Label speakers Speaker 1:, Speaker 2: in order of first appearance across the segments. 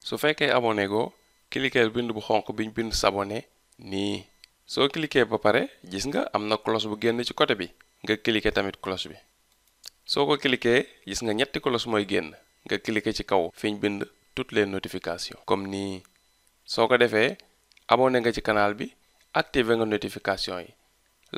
Speaker 1: su fekkee abonné go cliquer bind bu xonq biñ bind s'abonner nii soo cliquer ba pare gis nga am na cloche bu génn ci côté bi nga cliquer tamit cloche bi soo ko cliquer gis nga ñetti cloche mooy génn nga cliquer ci kaw fiñ bind toutes les notifications comme nii soo ko defee abonné nga ci canal bi activer nga notification yi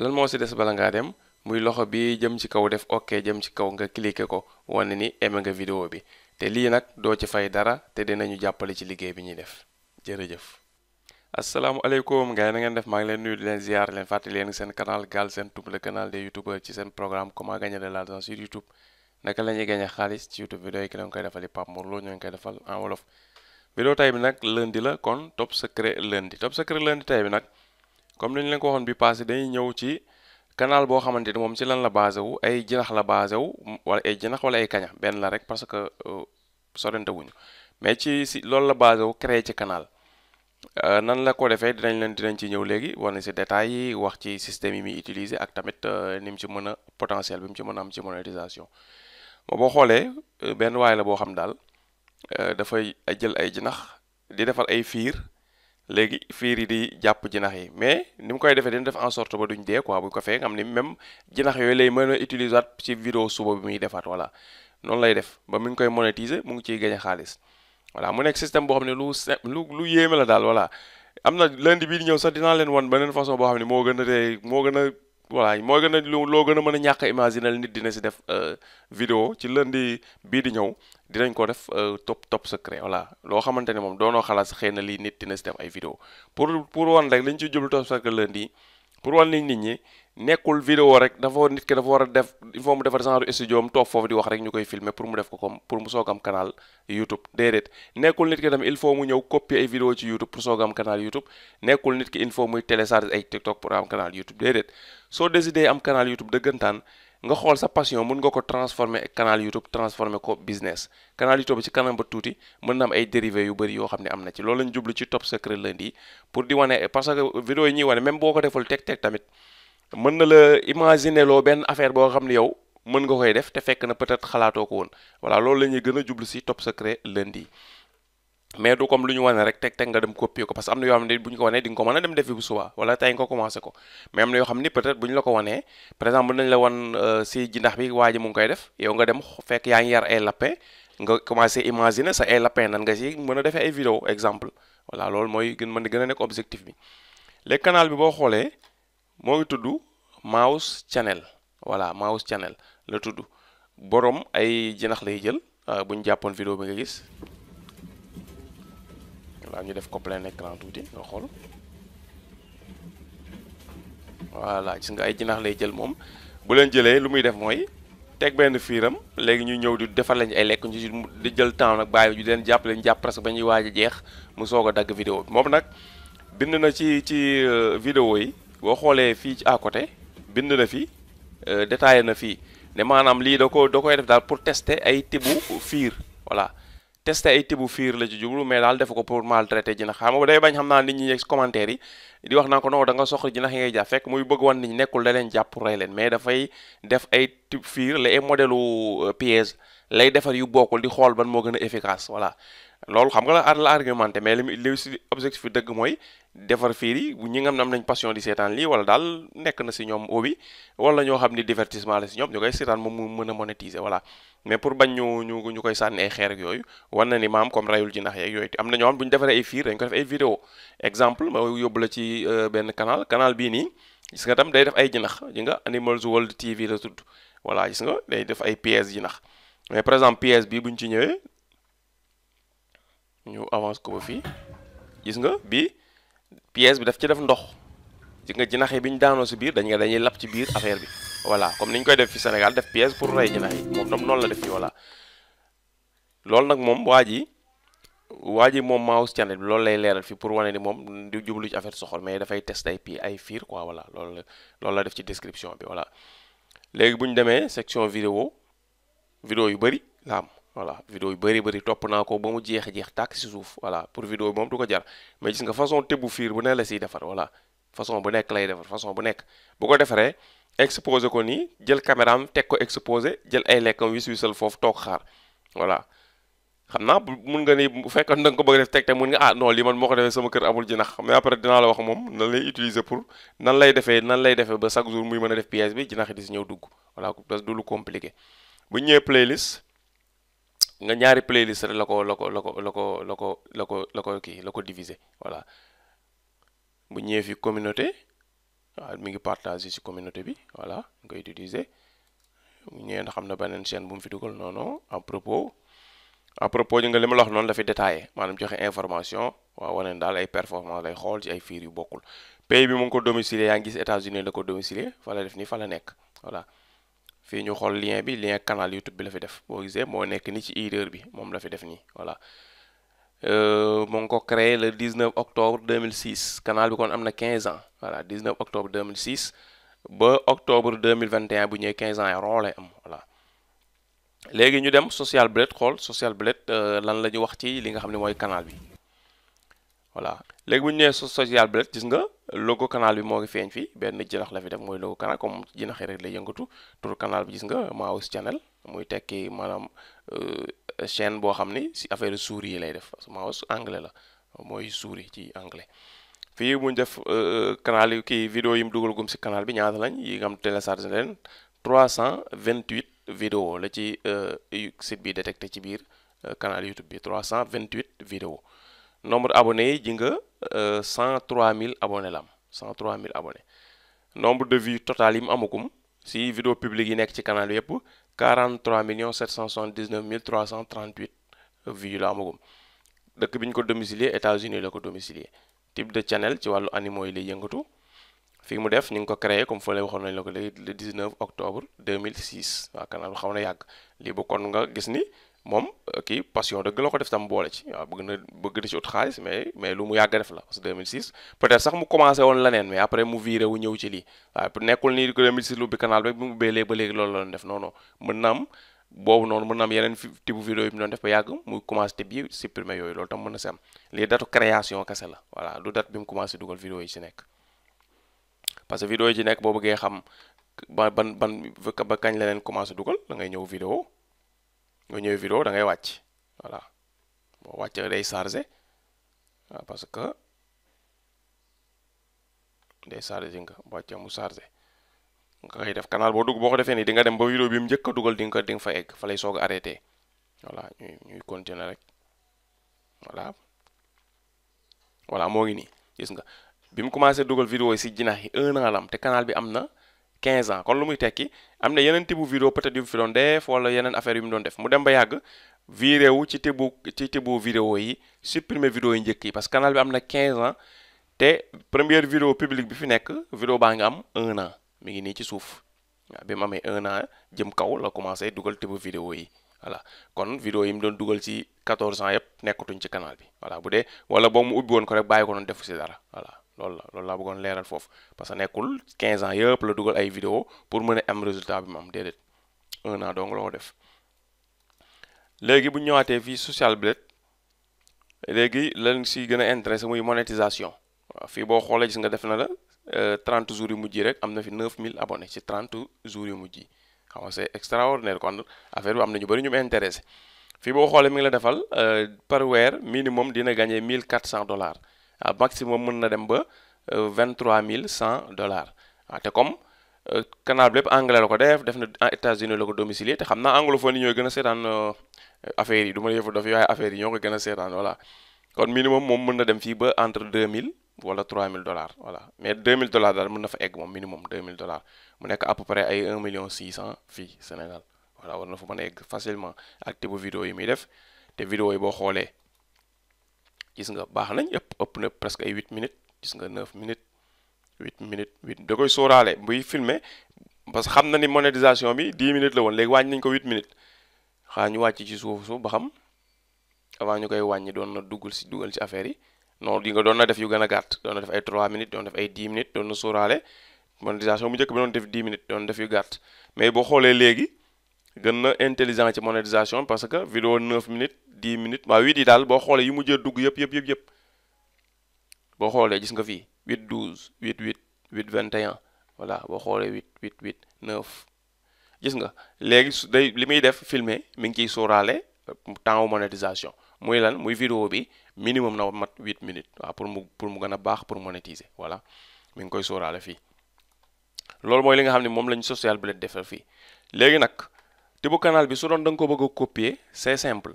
Speaker 1: lan moo ci des bala ngaa dem muy loxo bi jëm ci kaw def ok jëm ci kaw nga cliquer ko wane ni aimé nga vidéo bi te lii nag doo ci fay dara te dinañu jàppale ci liggéey bi ñuy def jërëjëf. asalaamaaleykum gars yi na ngeen def maa ngi leen nuyu di leen ziar leen fàttali leen seen canal Galsen Tube le canal des youtubeurs ci seen programme comment gagner de l'argent sur YouTube naka la ñuy gagner xaalis ci YouTube vidéo yi ki leen koy defali Pape Mor Lo ñoo ngi koy defal en wolof. vidéo tay bi nag lundi la kon top secret lundi tay bi nag comme ni ñu leen ko waxoon bi passé dañuy ñëw ci canal boo xamante ni moom ci lan la basé wu ay jinax la basé wu wala ay jinax wala ay kaña benn la rek parce que sorante wuñu mais si loolu la basé wu créé ci canal. nan la ko defee dinañ ci ñëw léegi war na ci détails yi wax ci système yi muy utiliser ak tamit ni mu ci mën a potentiel bi mu ci mën a am ci monétisation boo xoolee benn waay la boo xam daal dafay jël ay jinax di defar ay fiir léegi fiir yi di jàpp jinax yi mais ni mu koy defee dina def en sorte ba duñ dee quoi bu ko fee nga xam ni même jinax yooyu lay mën a utiliser ci vidéo suba bi muy defaat voilà noonu lay def ba mu ngi koy monétiser mu ngi ciy gagné xaalis. voilà mu nekk système boo xam ne lu yéeme la daal voilà am na lundi bii di ñëw sax dinaa leen wan beneen façon boo xam ne moo gën a tey moo gën a voilà moo gën a loo gën a mën a ñàkk a imaginer nit dina si def vidéo ci lundi bii di ñëw dinañ ko def top secret voilà loo xamante ne moom doonoo xalaat xëy na lii nit dina si def ay vidéo pour wan rek liñ ci jublu top secret lundi pour wan nit ñi nekkul vidéo rek nit ki dafa war a def il faut mu defar genre studio am toog foofu di wax rek ñu koy filmer pour mu def ko comme pour mu soog am canal YouTube déedéet nekkul nit ki tamit il faut mu ñëw copier ay vidéo ci YouTube pour soog am canal YouTube nekkul nit ki il faut muy télécharger ay TikTok pour am canal YouTube déedéet soo décidé am canal YouTube dëggantaan nga xool sa passion mën nga ko transformer canal YouTube transformer ko business canal YouTube ci kanam ba tuuti mën na am ay dérivés yu bëri yoo xam ne am na ci loolu lañ jublu ci top secret lundi pour di wane parce que vidéo yi ñuy wane même boo ko deful teg tamit mën na la imaginer loo benn affaire boo xam ne yow mën nga koy def te fekk na peut-être xalaatoo ko woon voilà loolu la ñuy gën a jublu si top secret lundi mais du comme lu ñu wane rek teg nga dem copier ko parce que am na yoo xam ne bu ñu ko wanee di nga ko mën a dem defi bu suba wala tey nga ko commencé ko mais am na yoo xam ni peut-être bu ñu la ko wanee par exemple mën nañ la wan si jindax bi waa ji mu ngi koy def yow nga dem fekk yaa ngi yar ay lapin nga commencé imaginer sa ay lapin nan nga si mën a defee ay vidéo exemple voilà loolu mooy gën a nekk objectif bi léegi canal bi boo xoolee moo ngi tudd Mouse Channel voilà Mouse Channel la tudd borom ay jinax lay jël bu ñu jàppoon vidéo bi nga gis voilà ñu def ko plein écran tuuti nga xool voilà gis nga ay jinax lay jël moom bu leen jëlee lu muy def mooy teg benn fiiram léegi ñu ñëw di defal lañ ay lekk ñu di jël temps nag bàyyi ñu leen jàpp presque ba ñuy waaj a jeex mu soog a dagg vidéo bi moom nag bind na ci vidéo yi boo xoolee fii ci à côté bind na fi détaillé na fii ne maanaam lii da koy def daal pour tester ay tibu fiir voilà tester ay tibu fiir la ci jublu mais daal def ko pour maltraiter jinax xam nga day bañ xam naa nit ñi ci commentaire yi di wax naa ko non da nga soxla jinax yi ngay jàpp fekk muy bëgg wan nit ñi nekkul da leen jàpp pour rey leen mais dafay def ay tib fiir la ay modèlu piège lay defar yu bokkul di xool ban moo gën a efficace voilà loolu xam nga la argumenté mais li si objectif bi dëgg mooy defar fiir yi ñi nga am nañ passion di seetaan lii wala daal nekk na si ñoom obi wala ñoo xam ni divertissement la si ñoom ñu koy seetaan moom mu mën a monétiser voilà mais pour bañ ñu koy sànni ay xeer ak yooyu war na ni maam comme rayul jinax yeeg yooyu am na ñoo xam bu ñu defaree ay fiir dañ ko def ay vidéo exemple ma yóbbu la ci benn canal bii nii gis nga tam day def ay jinax ji nga Animals World TV la tudd voilà gis nga day def ay pièces jinax mais par exemple pièce bi bu ñu ci ñëwee ñu avance ko ba fii gis nga bi pièce bi daf ci def ndox gis nga jinax yi bi ñu daanoo si biir dañuy lap ci biir affaire bi voilà comme ni ñu koy def fi Sénégal def pièce pour rey jinax yi moom tam noonu la def fii voilà loolu nag moom waa ji moom Mouse Channel bi loolu lay leeral fii pour wane ni moom di jublu ci affaire soxor mais dafay test ay fiir quoi voilà loolu la def ci description bi voilà léegi bu ñu demee section vidéo yu bëri la am voilà vidéo yu bëri topp naa ko ba mu jeex tàkk si suuf voilà pour vidéo bi moom du ko jar mais gis nga façon tëbbu fiir bu ne la siy defar voilà façon bu nekk lay defar façon bu nekk bu ko defaree exposé ko nii jël caméra am teg ko exposé jël ay lekkam wisal foofu toog xaar voilà xam naa mun nga ni bu fekkoon da nga ko bëgg def teg te mun nga ah non lii man moo ko defee sama kër amul jinax mais après dinaa la wax moom nan lay utiliser pour nan lay defee ba chaque jour muy mën a def pièce bi jinax yi di si ñëw dugg voilà parce que du lu compliqué bu ñëwee playlist nga ñaari playlist rek la ko diviser voilà bu ñëwee fi communauté waaw mi ngi partagé ci communauté bi voilà nga koy utiliser bu ñëwee ndax xam na beneen chaîne bu mu fi dugal non non à propos ji nga li ma la wax noonu dafay détaillé maanaam joxe information waaw wane daal ay performance lay xool ci ay fiir yu bokkul pays bi mu ngi ko domicilié yaa ngi gis États-Unis la ko domicilié fa la def nii fa la nekk voilà fii ñu xool lien canal YouTube bi la fi def boo gisee moo nekk ni ci header bi moom la fi def nii voilà moo ngi ko créé le 19 octobre 2006 canal bi kon am na 15 ans voilà 19 octobre 2006 ba octobre 2021 bu ñëwee 15 ans yi roo lay am voilà léegi ñu dem Social Blade xool Social Blade lan la ñu wax ci li nga xam ne mooy canal bi voilà léegi bu ñu nee Social Blade gis nga logo canal bi moo ngi feeñ fii benn jinax la fi def mooy logo canal comme jinax yi rek lay yëngatu tur canal bi gis nga mouse channel muy tekki maanaam chaîne boo xam ni si affaire souris yi lay def parce que mouse anglais la mooy souris ci anglais fii mu def canal yi kii vidéo yi mu dugal gum si canal bi ñaata lañ yi nga xam téléchargé leen 328 vidéo la ci site bi détecté ci biir canal YouTube bi 328 vidéo nombre abonnés yi ji nga 103000 abonnés la am 103000 abonnés nombre de vues total yi mu amagum si vidéo publique yi nekk ci canal bi yëpp 43 779 338 vues la amagum dëkk bi ñu ko domicilié États-Unis la ko domicilié type de channel ci wàllu animaux yi lay yëngatu fii mu def ñu ngi ko créé comme fële waxoon nañ la ko léegi le 19 octobre 2006 waaw canal bi xaw na yàgg lii bu kon nga gis ni moom kii passion dëgg la ko def tam boole ci waaw bëgg di ci ut xaalis mais lu mu yàgg def la parce que 2006 peut-être sax mu commencé woon leneen mais après mu viré wu ñëw ci lii waaw nekkul nii ko 2006 lu bi canal bi mu ubbee léegi ba léegi loolu la doon def non non mën na am boobu noonu mën na am yeneen type vidéo yi mu doon def ba yàgg mu commencé te bii supprimer yooyu loolu tam mën na si am lii datu création kese la voilà du date bi mu commencé dugal vidéo yi ci nekk parce que vidéo yi ci nekk boo bëggee xam ba kañ la leen commencé dugal da ngay ñëw vidéo nga ñëw vidéo da ngay wàcc voilà boo wàccee day chargé waaw parce que day chargé nga boo wàccee mu chargé nga koy def canal boo dugg boo ko defee nii di nga dem ba vidéo bi mu njëkk a dugal di nga fa egg fa lay soog a arrêté voilà ñuy continuer rek voilà moo ngi nii gis nga bi mu commencé dugal vidéo yi si jinax yi 1 an la am te canal bi am na 15 ans kon lu muy tekki am na yeneen type vidéo peut-être yu mu fi doon def wala yeneen affaire yu mu doon def mu dem ba yàgg viré wu ci type vidéo yi supprimer vidéo yi njëkk yi parce que canal bi am na 15 ans te première vidéo publique bi fi nekk vidéo baa ngi am 1 an mi ngi nii ci suuf waaw bi mu amee 1 an jëm kaw la commencé dugal type vidéo yi voilà kon vidéo yi mu doon dugal ci 14 ans yëpp nekkatuñ ci canal bi voilà bu dee wala boo mu ubbi woon ko rek bàyyi ko noonu defu si dara voilà loolu laa bëggoon leeral foofu parce que nekkul 15 ans yëpp la dugal ay vidéo pour mën a am résultat bi mu am déedéet 1 an donc la ko def léegi bu ñu ñëwaatee fii Social Blade léegi lan si gën a intéressé muy monétisation waaw fii boo xoolee gis nga def na la 30 jours yu mujj yi rek am na fi 9000 abonnés ci 30 jours yu mujj yi xam nga c'est extraordinaire kon affaire bi am na ñu bëri ñu mu intéressé fii boo xoolee mi ngi la defal par weer minimum dina gagné $1400 ah maximum mën na dem ba $23100 ah te comme canal bi lépp anglais la ko def na États-Unis la ko domicilié te xam naa anglophone yi ñooy gën a seetaan affaire yi du ma la yëfu daf yooyu affaire yi ñoo ko gën a seetaan voilà kon minimum moom mën na dem fii ba entre 2000 wala $3000 voilà mais $2000 daal mën na fa egg moom minimum $2000 mu nekk à peu près ay 1,6 million fii Sénégal voilà war na fa mën a egg facilement ak type vidéo yi muy def te vidéo yi boo xoolee gis nga baax nañ ëpp na presque ay 8 minutes gis nga 9 minutes 8 minutes 8 da koy sóoraale buy filmer parce que xam na ni monétisation bi 10 minutes la woon léegi wàññi nañ ko 8 minutes xaa ñu wàcc ci suuf ba xam avant ñu koy wàññi doon na dugal ci affaire yi non di nga doon na def yu gën a gàtt doon na def ay 3 minutes doon def ay 10 minutes doon na sóoraale monétisation bu njëkk bi doon def 10 minutes doon def yu gàtt mais boo xoolee léegi gën na intelligent ci monétisation parce que vidéo 9 minutes 10 minutes waa 8 yi daal boo xoolee yu mujjee dugg yëpp boo xoolee gis nga fii 8 12 8 8 8 21 voilà boo xoolee 8 8 8 9 gis nga léegi li muy def filmer mi ngi ciy sóoraale temps monétisation muy lan muy vidéo bi minimum na mat 8 minutes waaw pour mu gën a baax pour monétiser voilà mi ngi koy sóoraale fii loolu mooy li nga xam ne moom lañ social blade defal fii léegi nag tibu canal bi su doon da nga ko bëgg a copier c'est simple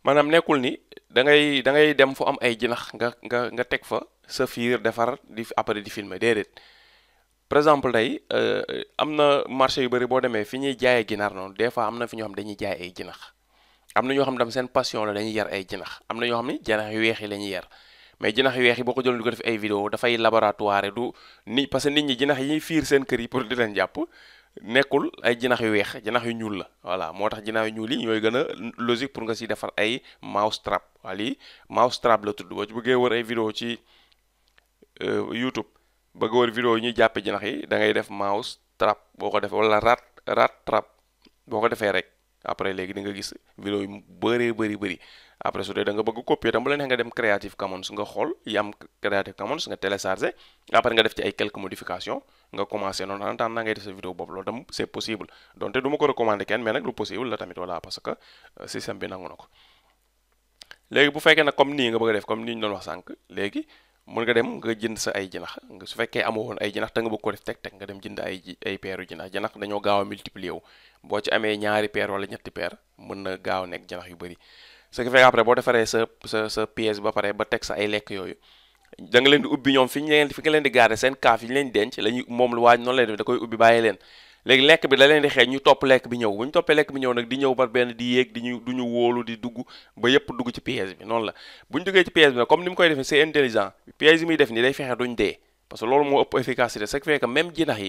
Speaker 1: maanaam nekkul ni da ngay dem fu am ay jinax nga teg fa sa fiir defar di après di filmer déedéet par exemple tey am na marché yu bëri boo demee fi ñuy jaayee ginaar noonu des fois am na fi ñoo xam dañuy jaay ay jinax am na ñoo xam tam seen passion la dañuy yar ay jinax am na ñoo xam ne jinax yu weex yi la ñuy yar mais jinax yu weex yi boo ko jëloon di ko def ay vidéo dafay laboratoire du ni parce que nit ñi jinax yi ñuy fiir seen kër yi pour di leen jàpp nekkul ay jinax yu weex jinax yu ñuul la voilà moo tax jinax yu ñuul yi ñooy gën a logique pour nga si defar ay mouse trap waa lii mouse trap la tudd boo ci bëggee wër ay vidéo ci YouTube bëgg wër vidéo yi ñuy jàppe jinax yi da ngay def mouse trap boo ko defee wala rat trap boo ko defee rek après léegi di nga gis vidéo yu bëri après su dee da nga bëgg copier tam bu la neex nga dem Creative Commons nga xool yi am Creative Commons nga télécharger après nga def ci ay quelques modifications nga commencé noonu en tant na ngay def sa vidéo boobu loolu tam c'est possible donte du ma ko recommander kenn mais nag lu possible la tamit voilà parce que système bi nangu na ko léegi bu fekkee nag comme nii nga bëgg a def comme nii ñu doon wax sànq léegi mën nga dem nga jënd sa ay jinax su fekkee amoo woon ay jinax te nga bëgg ko def teg nga dem jënd ay peeru jinax dañoo gaaw a multiplier wu boo ci amee ñaari peer wala ñetti peer mën na gaaw nekk jinax yu bëri ce qui fait après boo defaree sa pièce ba pare ba teg sa ay lekk yooyu da nga leen di ubbi ñoom fi nga leen di garder seen kaaf yi ñu leen denc lañu moom lu waaj noonu lay def da koy ubbi bàyyi leen léegi lekk bi da leen di xeeñ ñu topp lekk bi ñëw bu ñu toppee lekk bi ñëw nag di ñëw par benn di yéeg du ñu wóolu di dugg ba yëpp dugg ci pièce bi noonu la bu ñu duggee ci pièce bi nag comme ni mu koy defee c'est intelligent pièce yi muy def nii day fexe duñ dee parce que loolu moo ëpp efficacité ce qui fait que même jinax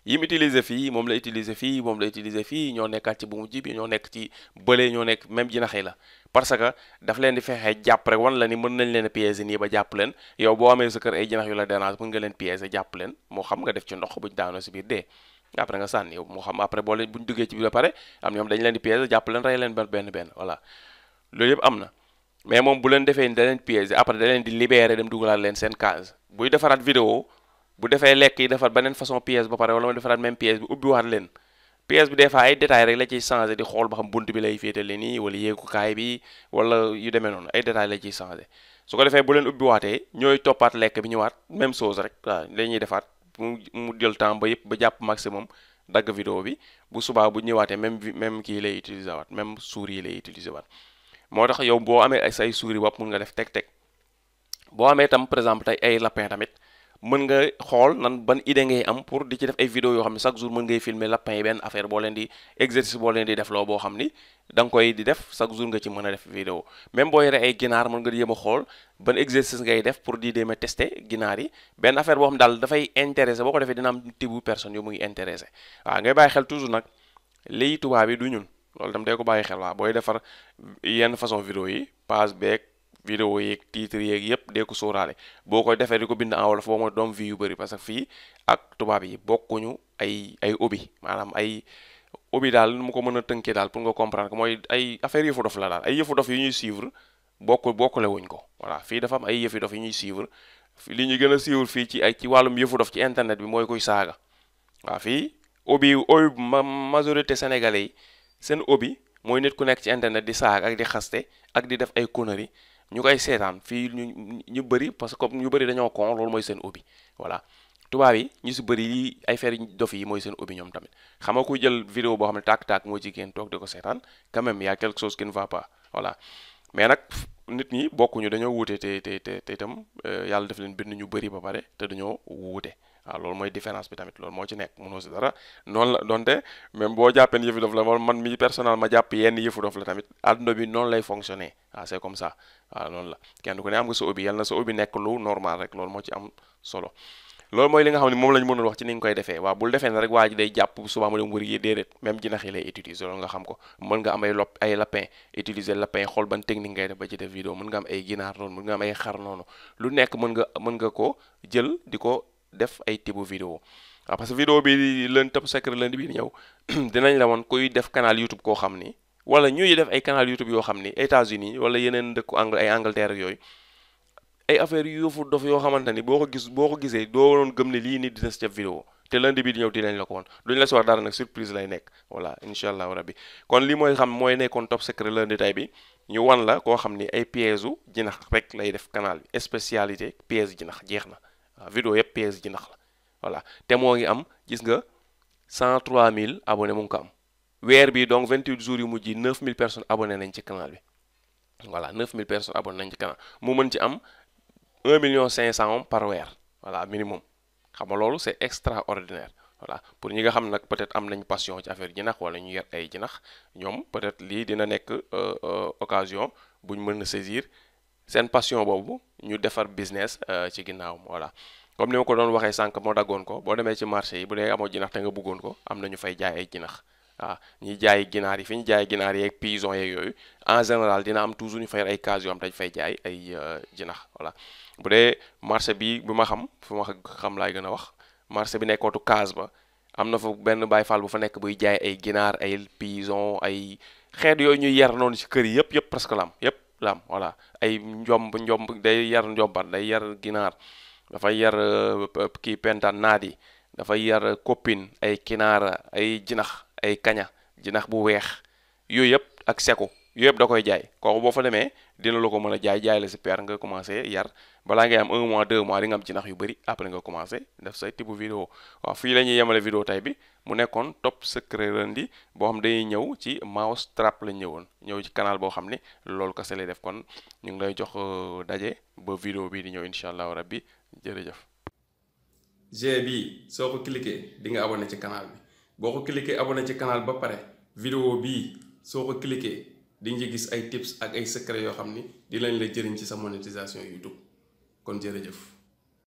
Speaker 1: yi mu utiliser fii moom la utiliser fii moom la utiliser fii ñoo nekkaat ci bu mu ji bi ñoo nekk ci bële ñoo nekk même jinax yi la parce que daf leen di fexe jàpp rek wan la ni mën nañ leen a piéger nii ba jàpp leen yow boo amee sa kër ay jinax yu la dérange mën nga leen piéger jàpp leen moo xam nga def ci ndox buñ daanoo si biir dee après nga sànni yow moo xam après boo leen buñ duggee ci biir ba pare am ñoom dañ leen di piéger jàpp leen rey leen benn voilà loolu yëpp am na mais moom bu leen defee ni da leen piéger après da leen di libérer dem dugalaat leen seen case buy defaraat vidéo bu defee lekk yi defar beneen façon pièce ba pare wala ma defaraat même pièce bi ubbiwaat leen pièce bi des fois ay détails rek la ciy changé di xool ba xam bunt bi lay féetale nii wala yéegukaay bi wala yu demee noonu ay détails la ciy changé su ko defee bu leen ubbiwaatee ñooy toppaat lekk bi ñëwaat même chose rek waaw la ñuy defaat mu jël temps ba yëpp ba jàpp maximum dagg vidéo bi bu subaa bu ñëwaatee même kii lay utiliser waat même souris yi lay utiliser waat moo tax yow boo amee ay say souris bopp mun nga def teg boo amee tam par exemple tey ay lapin tamit mën nga xool nan ban idée ngay am pour di ci def ay vidéo yoo xam ne chaque jour mën ngay filmer lapin yi benn affaire boo leen di exercice boo leen di def loo boo xam ni da nga koy di def chaque jour nga ci mën a def vidéo même boo yore ay ginaar mën nga jéem a xool ban exercice ngay def pour di dem a tester ginaar yi benn affaire boo xam daal dafay intéressé boo ko defee dina am tibu personne yu muy intéressé waaw ngay bàyyi xel toujours nag liy tubaab yi du ñun loolu tam day ko bàyyi xel waaw booy defar yenn façon vidéo yi page beeg vidéo yeeg titre yeeg yëpp dee ko sóoraale boo koy defee di ko bind en wolof boo mooy doom vie yu bëri parce que fii ak tubaab yi bokkuñu ay obi maanaam ay obi daal nu mu ko mën a tënkee daal pour nga comprendre que mooy ay affaire yëfu dof la daal ay yëfu dof yu ñuy suivre bokkule wuñ ko voilà fii dafa am ay yëfi dof yu ñuy suivre li ñu gën a suivre fii ci wàllum yëfu dof ci internet bi mooy koy saaga waaw fii obi majorité sénégalais yi seen obi mooy nit ku nekk ci internet di saaga ak di xaste ak di def ay conneries ñu koy seetaan fii ñu bëri parce que ñu bëri dañoo kon loolu mooy seen hobby voilà tubaab yi ñu si bëri yi ay fer dof yi mooy seen hobby ñoom tamit xam nga kuy jël vidéo boo xam ne tàkk-tàkk moo jigéen toog di ko seetaan quand même y a quelque chose qui ne va pas voilà mais nag nit ñi bokkuñu dañoo wuute te itam yàlla def leen bind ñu bëri ba pare te dañoo wuute waaw loolu mooy différence bi tamit loolu moo ci nekk mënoo si dara noonu la donte même boo jàppee yëfu dof la man mi personnel ma jàpp yenn yëfu dof la tamit àdduna bi noonu lay fonctionner waaw c'est comme ça waaw noonu la kenn ku ne am nga sa hobby yàlla na sa hobby nekk lu normal rek loolu moo ci am solo loolu mooy li nga xam ne moom lañ mënul wax ci ni nga koy defee waaw bul defee ne rek waa ji day jàpp souvent mu dem wër yi déedéet même jinax yi lay utiliser loolu nga xam ko mën nga am ay lapin utiliser lapin xool ban technique ngay def ba ci def vidéo mën nga am ay ginaar noonu mën nga am ay xar noonu lu nekk mën nga ko jël di ko def ay type vidéo waaw parce que vidéo bi leen top secret leen bi ñëw dinañ la woon kuy def canal YouTube koo xam ni wala ñuy def ay canal YouTube yoo xam ni États-Unis wala yeneen dëkku ay Angleterre ak yooyu ay affaire yu yëfu dof yoo xamante ni boo ko gisee doo doon gëm ne lii nit dina si def vidéo te lundi bi di ñëw dinañ la ko woon duñ la si wax dara nag surprise lay nekk voilà incha allahu rabbi kon li mooy xam mooy nekkoon top secret lundi tey bi ñu wan la koo xam ni ay pièges u jinax rek lay def canal bi spécialité piège jinax jeex na waaw vidéo yëpp piège jinax la voilà te moo ngi am gis nga 103000 abonnés mu ngi ko am weer bi donc 28 jours yu mujj yi 9000 personnes abonné nañ ci canal bi voilà 9000 personnes abonné nañ ci canal mu mën ci am 1 500 000 par weer voilà minimum xam nga loolu c'est extraordinaire voilà pour ñi nga xam nag peut-être am nañ passion ci affaire jinax wala ñu yer ay jinax ñoom peut-être lii dina nekk occasion bu ñu mën a saisir seen passion boobu ñu defar business ci ginnaawam voilà comme ni ma ko doon waxee sànq moo daggoon ko boo demee ci marché yi bu dee amoo jinax te nga bëggoon ko am na ñu fay jaay ay jinax waaw ñiy jaay ginaar yi fi ñu jaay ginaar yeeg pigeon yeeg yooyu en général dina am toujours ñu fay ay cases yoo am dañ fay jaay ay jinax voilà bu dee marché bi ma xam fu ma xam laay gën a wax marché bi nekkootu case ba am na fa benn Baay Faal bu fa nekk buy jaay ay ginaar ay pigeon ay xeet yooyu ñuy yar noonu ci kër yi yëpp presque lam yëpp lam voilà ay njomb day yar njombar day yar ginaar dafay yar kii pentaan naat yi dafay yar copine ay kinaara ay jinax ay kaña jinax bu weex yooyu yëpp ak seku yooyu yëpp da koy jaay kooku boo fa demee dina la ko mën a jaay la si paire nga commencé yar balaa ngay am 1 mois 2 mois di nga am jinax yu bëri après nga commencé def say type vidéo waaw fii la ñuy yemale vidéo tey bi mu nekkoon top secret lundi boo xam dañuy ñëw ci mouse trap la ñëwoon ñëw ci canal boo xam ni loolu kese lay def kon ñu ngi lay jox daje ba vidéo bii di ñëw incha allahu rabbi jërëjëf. G bii soo ko cliquer di nga abonné ci canal bi boo ko cliquer abonné ci canal ba pare vidéo bii soo ko cliquer di nga gis ay tips ak ay secret yoo xam ni di lañ la jëriñ ci sa monétisation YouTube kon jërëjëf.